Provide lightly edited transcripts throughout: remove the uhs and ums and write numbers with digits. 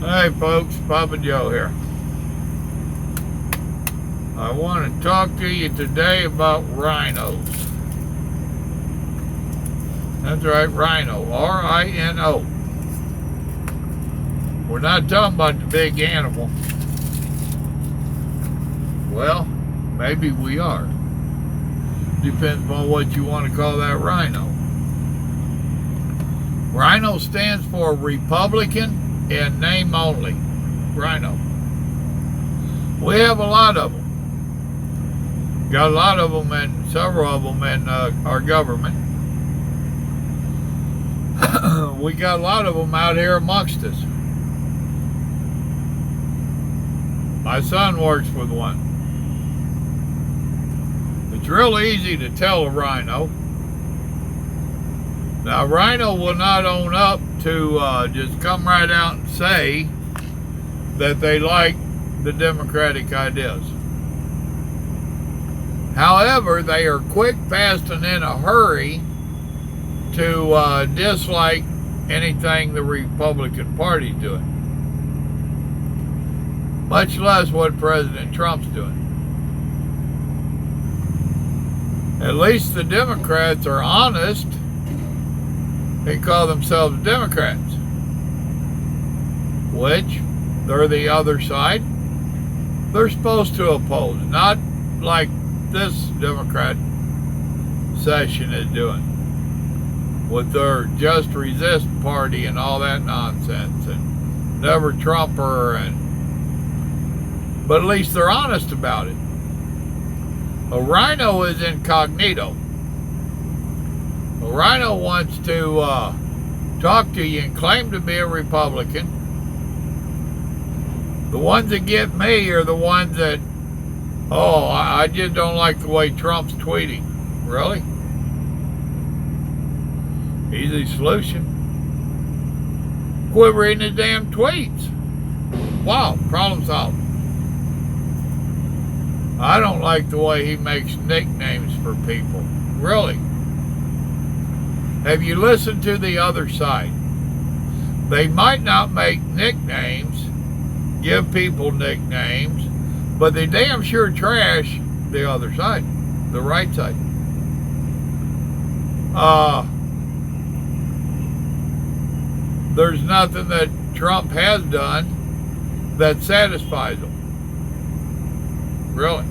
Hey folks, Papa Joe here. I want to talk to you today about rhinos. That's right, rhino, R-I-N-O. We're not talking about the big animal. Well, maybe we are. Depends on what you want to call that rhino. Rhino stands for Republican in name only. Rhino. We have a lot of them. Got a lot of them, and several of them in our government. We got a lot of them out here amongst us. My son works with one. It's real easy to tell a rhino. Now, rhino will not own up to just come right out and say that they like the Democratic ideas. However, they are quick, fast, and in a hurry to dislike anything the Republican Party's doing. Much less what President Trump's doing. At least the Democrats are honest. They call themselves Democrats, which they're the other side. They're supposed to oppose, not like this Democrat session is doing with their Just Resist party and all that nonsense and Never Trumper, but at least they're honest about it. A rhino is incognito. A rhino wants to talk to you and claim to be a Republican. The ones that get me are the ones that, I just don't like the way Trump's tweeting. Really? Easy solution. Quit reading his damn tweets. Wow, problem solved. I don't like the way he makes nicknames for people. Really? Have you listened to the other side? They might not make nicknames, give people nicknames, but they damn sure trash the other side, the right side. There's nothing that Trump has done that satisfies them. Really.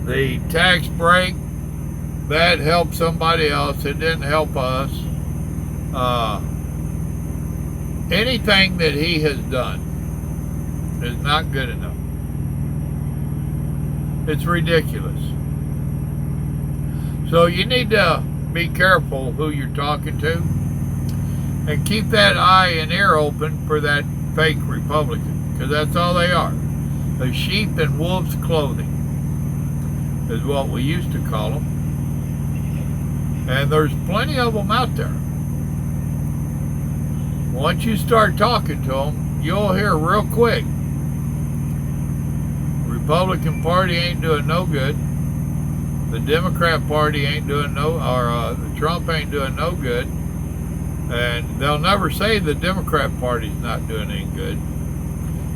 The tax break, that helped somebody else. It didn't help us. Anything that he has done is not good enough. It's ridiculous. So you need to be careful who you're talking to and keep that eye and ear open for that fake Republican, because that's all they are. The sheep in wolf's clothing is what we used to call them. And there's plenty of them out there. Once you start talking to them, you'll hear real quick. Republican Party ain't doing no good. The Democrat Party ain't doing the Trump ain't doing no good. And they'll never say the Democrat Party's not doing any good.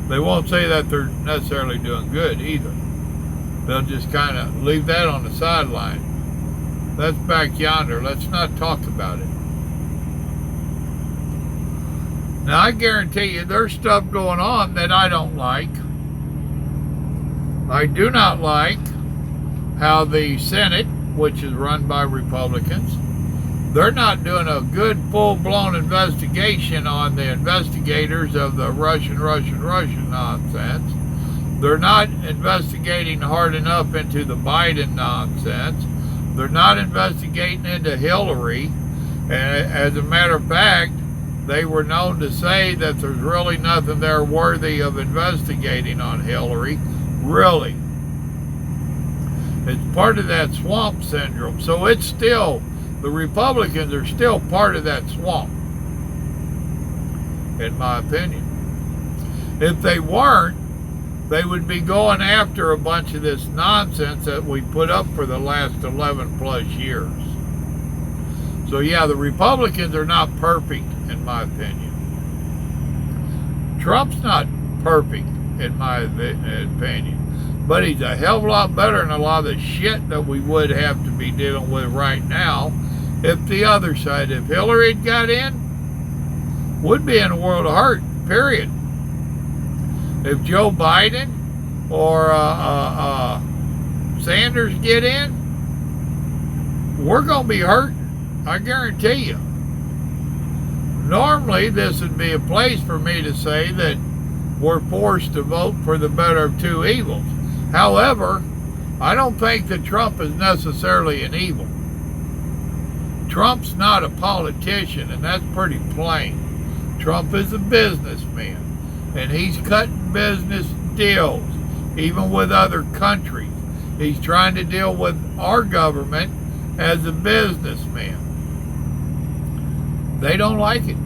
They won't say that they're necessarily doing good either. They'll just kind of leave that on the sideline. That's back yonder. Let's not talk about it. Now, I guarantee you there's stuff going on that I don't like. I do not like how the Senate, which is run by Republicans, they're not doing a good full-blown investigation on the investigators of the Russian nonsense. They're not investigating hard enough into the Biden nonsense. They're not investigating into Hillary. And as a matter of fact, they were known to say that there's really nothing there worthy of investigating on Hillary. Really. It's part of that swamp syndrome. So it's still, the Republicans are still part of that swamp, in my opinion. If they weren't, they would be going after a bunch of this nonsense that we put up for the last 11 plus years. So yeah, the Republicans are not perfect. in my opinion. Trump's not perfect, in my opinion, but he's a hell of a lot better than a lot of the shit that we would have to be dealing with right now if the other side, if Hillary had got in, would be in a world of hurt, period. If Joe Biden or Sanders get in, we're going to be hurt, I guarantee you. Normally, this would be a place for me to say that we're forced to vote for the better of two evils. However, I don't think that Trump is necessarily an evil. Trump's not a politician, and that's pretty plain. Trump is a businessman, and he's cutting business deals, even with other countries. He's trying to deal with our government as a businessman. They don't like it.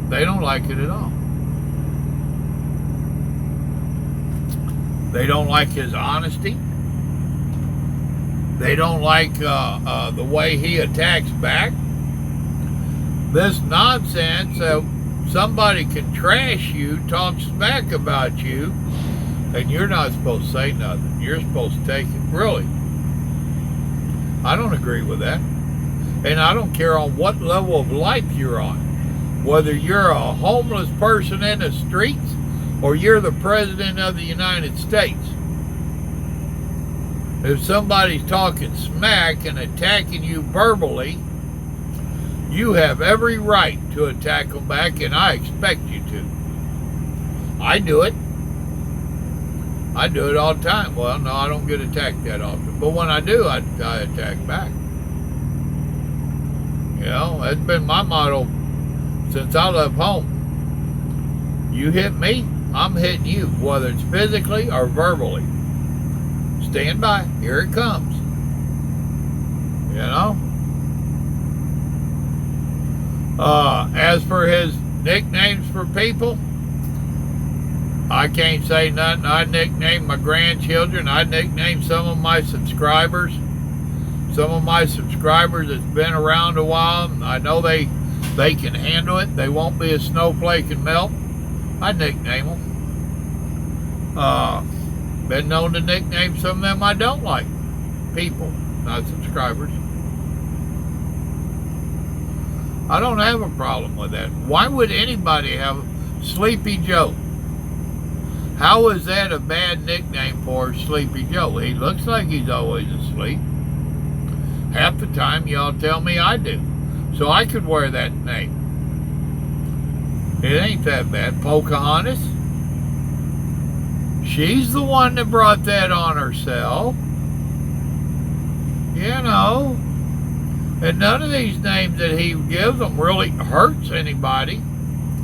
They don't like it at all. They don't like his honesty. They don't like the way he attacks back. This nonsense that somebody can trash you, talk smack about you, and you're not supposed to say nothing. You're supposed to take it. Really? I don't agree with that. And I don't care on what level of life you're on. Whether you're a homeless person in the streets or you're the president of the United States. If somebody's talking smack and attacking you verbally, you have every right to attack them back, and I expect you to. I do it. I do it all the time. Well, no, I don't get attacked that often. But when I do, I attack back. You know, that's been my motto since I left home. You hit me, I'm hitting you, whether it's physically or verbally. Stand by. Here it comes. You know? As for his nicknames for people, I can't say nothing. I nicknamed my grandchildren. I nicknamed some of my subscribers. Some of my subscribers that's been around a while. I know they can handle it. They won't be a snowflake and melt. I nickname them. Been known to nickname some of them I don't like. People, not subscribers. I don't have a problem with that. Why would anybody have Sleepy Joe? How is that a bad nickname for Sleepy Joe? He looks like he's always asleep. Half the time y'all tell me I do. So I could wear that name. It ain't that bad. Pocahontas? She's the one that brought that on herself. You know. And none of these names that he gives them really hurts anybody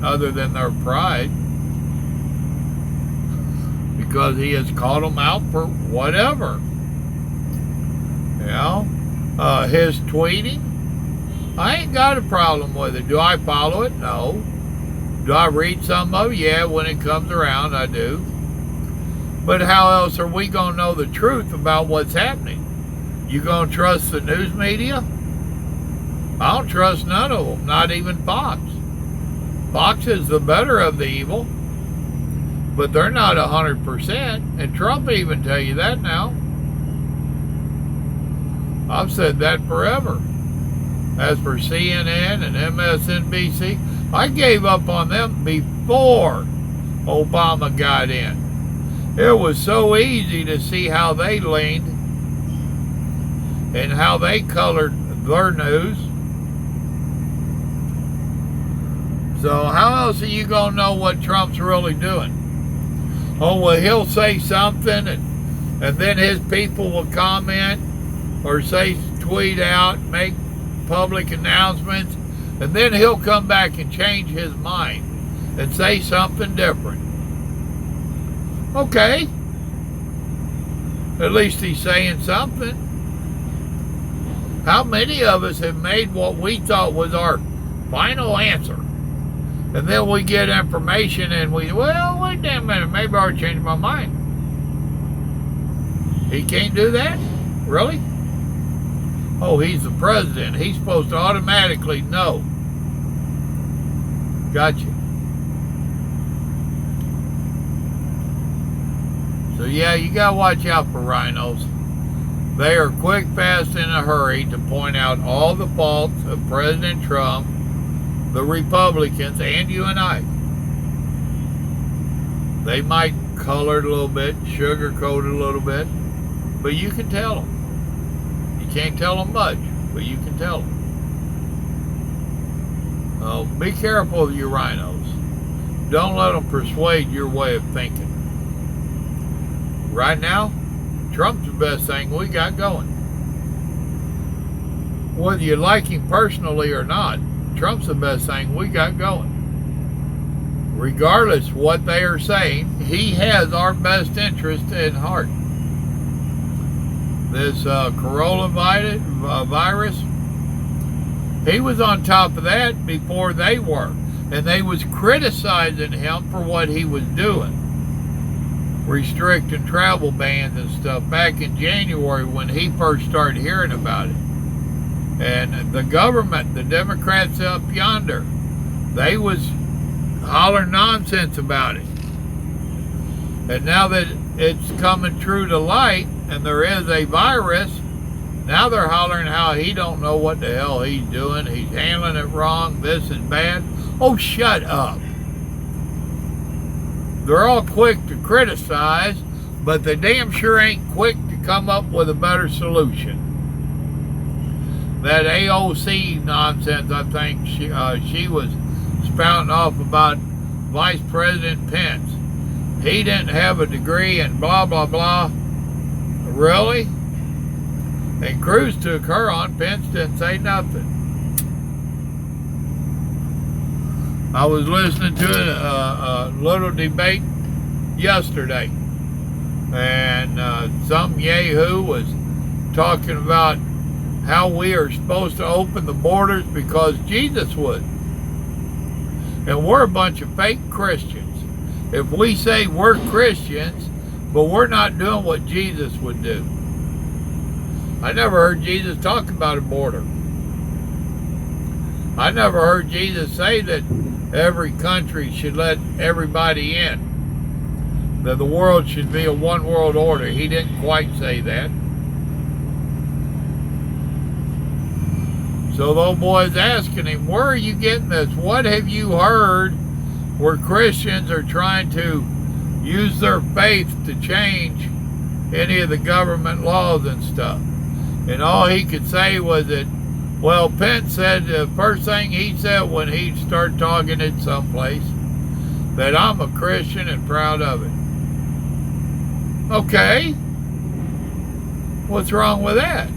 other than their pride. Because he has called them out for whatever. You know? His tweeting, I ain't got a problem with it. Do I follow it? No. Do I read some of it? Yeah, when it comes around, I do. But how else are we going to know the truth about what's happening? You going to trust the news media? I don't trust none of them, not even Fox. Fox is the better of the evil, but they're not 100%, and Trump even tell you that now. I've said that forever. As for CNN and MSNBC, I gave up on them before Obama got in. It was so easy to see how they leaned and how they colored their news. So how else are you going to know what Trump's really doing? Oh, well, he'll say something and then his people will comment or say, tweet out, make public announcements, and then he'll come back and change his mind and say something different. Okay. At least he's saying something. How many of us have made what we thought was our final answer? And then we get information and well, wait a minute, maybe I'll change my mind. He can't do that? Really? Oh, he's the president. He's supposed to automatically know. Gotcha. So yeah, you gotta watch out for rhinos. They are quick, fast, in a hurry to point out all the faults of President Trump, the Republicans, and you and I. They might color it a little bit, sugarcoat it a little bit, but you can tell them. You can't tell them much, but you can tell them. Be careful of your rhinos. Don't let them persuade your way of thinking. Right now, Trump's the best thing we got going. Whether you like him personally or not, Trump's the best thing we got going. Regardless of what they are saying, he has our best interest in heart. This coronavirus, he was on top of that before they were. And they was criticizing him for what he was doing. Restricting travel bans and stuff back in January when he first started hearing about it. And the government, the Democrats up yonder, they was hollering nonsense about it. And now that it's coming true to light and there is a virus, now they're hollering how he don't know what the hell he's doing. He's handling it wrong. This is bad. Oh, shut up. They're all quick to criticize, but they damn sure ain't quick to come up with a better solution. That AOC nonsense, I think she was spouting off about Vice President Pence. He didn't have a degree and blah, blah, blah. Really? And Cruz took her on. Pence didn't say nothing. I was listening to a little debate yesterday, and some yahoo was talking about how we are supposed to open the borders because Jesus would. And we're a bunch of fake Christians. If we say we're Christians, but we're not doing what Jesus would do. I never heard Jesus talk about a border. I never heard Jesus say that every country should let everybody in. That the world should be a one world order. He didn't quite say that. So the old boy's asking him, where are you getting this? What have you heard where Christians are trying to use their faith to change any of the government laws and stuff? And all he could say was that, well, Pence said the first thing he said when he started talking at someplace, that I'm a Christian and proud of it. Okay. What's wrong with that?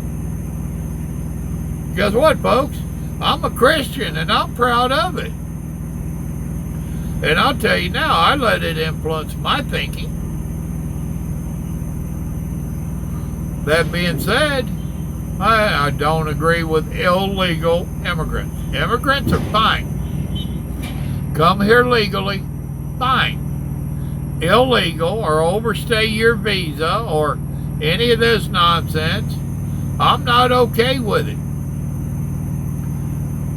Guess what, folks? I'm a Christian and I'm proud of it. And I'll tell you now, I let it influence my thinking. That being said, I don't agree with illegal immigrants. Immigrants are fine. Come here legally, fine. Illegal or overstay your visa or any of this nonsense, I'm not okay with it.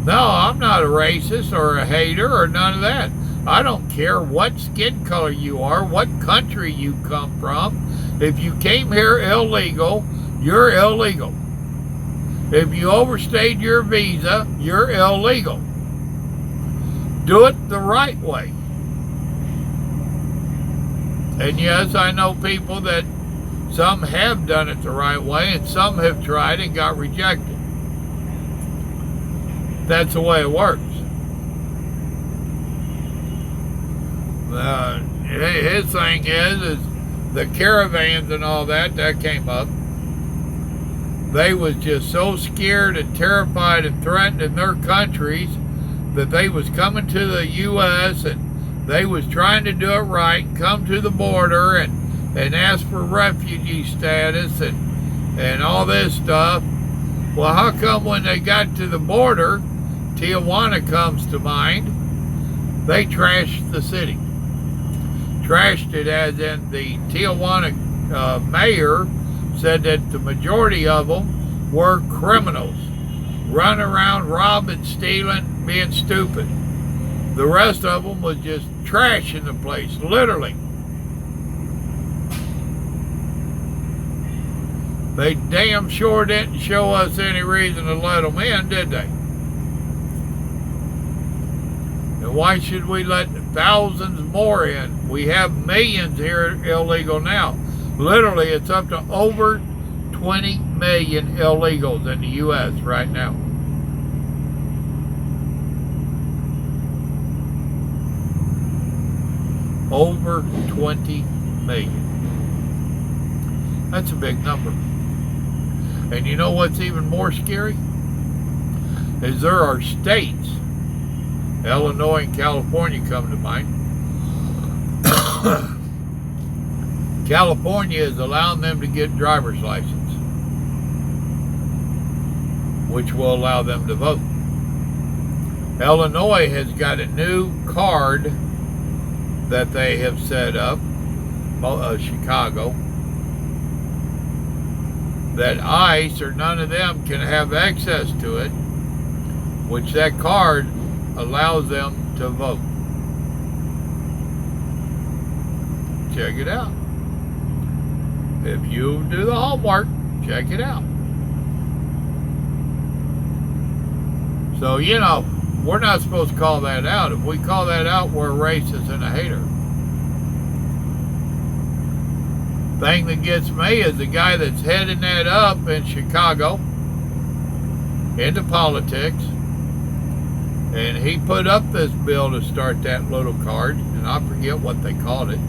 No, I'm not a racist or a hater or none of that. I don't care what skin color you are, what country you come from. If you came here illegal, you're illegal. If you overstayed your visa, you're illegal. Do it the right way. And yes, I know people that some have done it the right way and some have tried and got rejected. That's the way it works. His thing is the caravans and all that came up. They was just so scared and terrified and threatened in their countries that they was coming to the U.S. and they was trying to do it right, come to the border and ask for refugee status and all this stuff. Well, how come when they got to the border, Tijuana comes to mind, they trashed the city. Trashed it as in the Tijuana mayor said that the majority of them were criminals, running around robbing, stealing, being stupid. The rest of them was just trashing the place, literally. They damn sure didn't show us any reason to let them in, did they? And why should we let thousands more in? We have millions here illegal now. Literally, it's up to over 20 million illegals in the U.S. right now. Over 20 million. That's a big number. And you know what's even more scary? Is there are states, Illinois and California come to mind. California is allowing them to get driver's license, which will allow them to vote. Illinois has got a new card that they have set up, Chicago, that ICE or none of them can have access to it, which that card allows them to vote. Check it out. If you do the homework, check it out. So, you know, we're not supposed to call that out. If we call that out, we're a racist and a hater. Thing that gets me is the guy that's heading that up in Chicago into politics, and he put up this bill to start that little card, and I forget what they called it.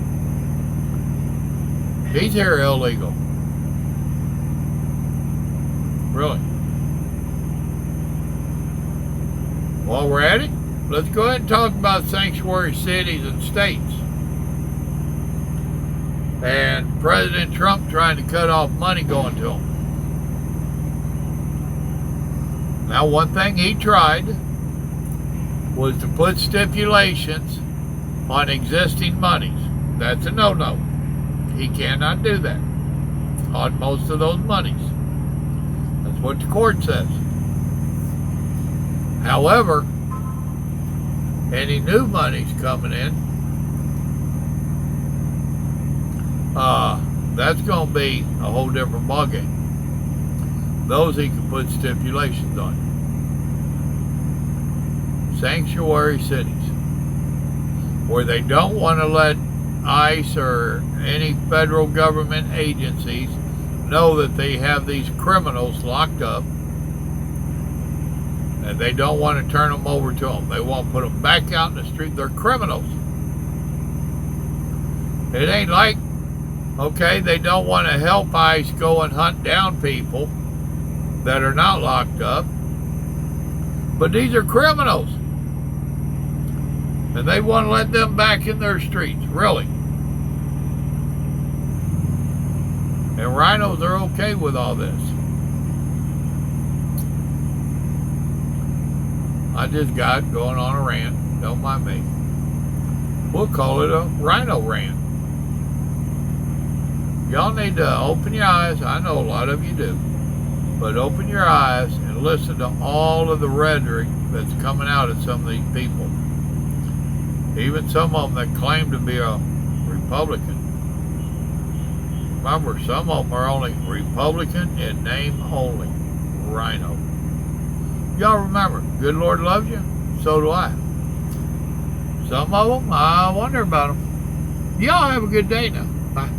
He's here illegal. Really. While we're at it, let's go ahead and talk about sanctuary cities and states. And President Trump trying to cut off money going to them. Now, one thing he tried was to put stipulations on existing monies. That's a no-no. He cannot do that on most of those monies. That's what the court says. However, any new monies coming in, that's going to be a whole different ballgame. Those he can put stipulations on. Sanctuary cities, where they don't want to let ICE or any federal government agencies know that they have these criminals locked up, and they don't want to turn them over to them. They want to put them back out in the street. They're criminals. It ain't like, okay, they don't want to help ICE go and hunt down people that are not locked up, but these are criminals, and they want to let them back in their streets, really. And rhinos are okay with all this. I just got going on a rant. Don't mind me. We'll call it a rhino rant. Y'all need to open your eyes. I know a lot of you do. But open your eyes and listen to all of the rhetoric that's coming out of some of these people. Even some of them that claim to be a Republican. Remember, some of them are only Republican in name only. Rhino. Y'all remember, good Lord loves you. So do I. Some of them, I wonder about them. Y'all have a good day now. Bye.